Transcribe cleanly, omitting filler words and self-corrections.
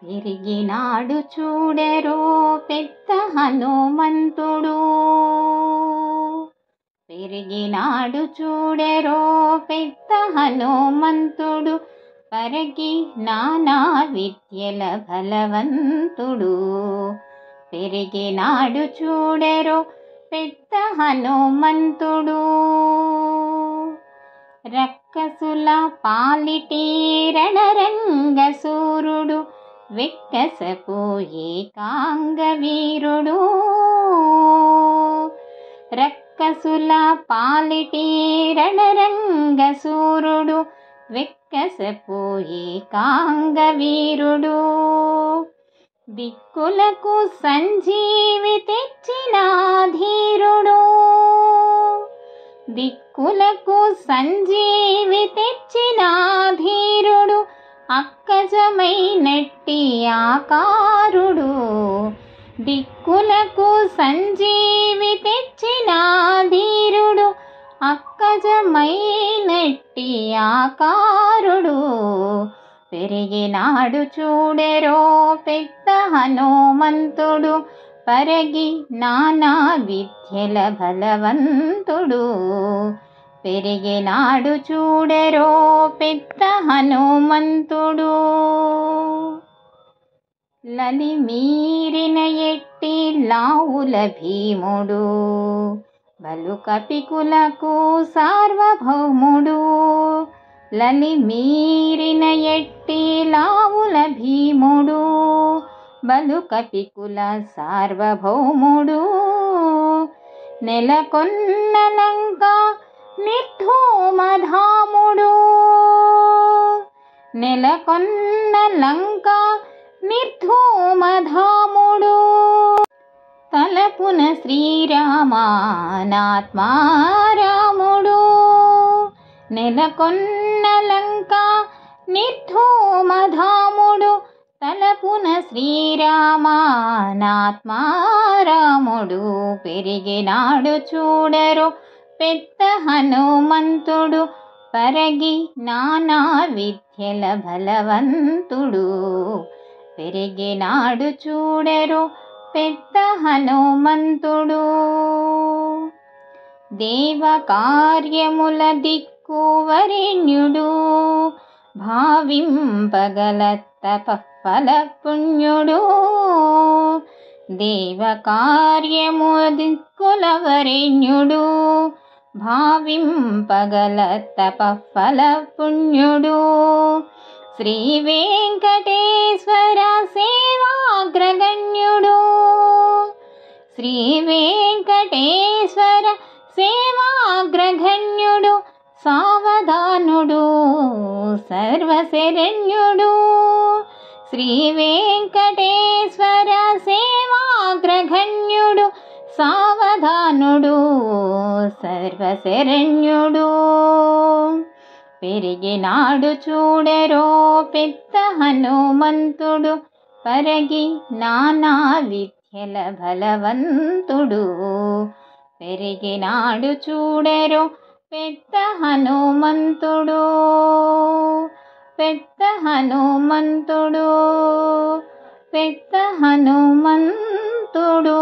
పెరిగినాడు చూడెరో పెద్ద హనుమంతుడు. పెరిగినాడు చూడెరో పెద్ద హనుమంతుడు. పరగి నానా విద్యల బలవంతుడు. పెరిగినాడు చూడెరో పెద్ద హనుమంతుడు. రక్కసుల పాలిటి రణరంగ సూరుడు. వెక్కసపోయే కాంగవీరుడు. రక్కసుల పాలిటి రణరంగ సూరుడు. వెక్కసపోయే కాంగవీరుడు. దిక్కులకు సంజీవి తెచ్చిన ధీరుడు. దిక్కులకు సంజీవి తెచ్చిన ధీరుడు. అక్కజమైనట్టి ఆకారుడు. దిక్కులకు సంజీవి తెచ్చిన ధీరుడు. అక్కజమైనట్టి ఆకారుడు. పెరిగినాడు చూడెరో పెద్ద హనుమంతుడు. పరగి నానా విద్యల బలవంతుడు. పెరిగినాడు చూడెరో పెద్ద హనుమంతుడు. లలిమీరిన ఎట్టి లావుల భీముడు. బలు కపికులకు సార్వభౌముడు. లలిమీరిన ఎట్టి లావుల భీముడు. బలు కపికుల సార్వభౌముడు. నెలకొన్న లంక నిర్ధూమధాముడు. నెలకొన్న లంక నిర్ధూమధాముడు. తలపున శ్రీరామానాత్మారాముడు. నెలకొన్న లంక నిర్ధూమధాముడు. తలపున శ్రీరామానాత్మారాముడు. పెరిగినాడు చూడెరో పెద్ద హనుమంతుడు. పరగి నానా విద్యల బలవంతుడు. పెరిగినాడు చూడెరో పెద్ద హనుమంతుడు. దేవ కార్యముల దిక్కు వరేణ్యుడు. భావింపగల తపఫల పుణ్యుడు. దేవ కార్యము దిక్కుల వరేణ్యుడు. భావింపగల తపఫల పుణ్యుడు. శ్రీ వెంకటేశ్వర సేవాగ్రగణ్యుడు. శ్రీ వెంకటేశ్వర సేవాగ్రగణ్యుడు. సావధానుడు సర్వశరణ్యుడు. శ్రీ వెంకటేశ్వర సేవాగ్రగణ్యుడు. సావధానుడు సర్వశరణ్యుడు. పెరిగినాడు చూడెరో పెద్ద హనుమంతుడు. పరగి నానా విద్యల బలవంతుడు. పెరిగినాడు చూడెరో పెద్ద హనుమంతుడు. పెద్ద హనుమంతుడు. పెద్ద హనుమంతుడు.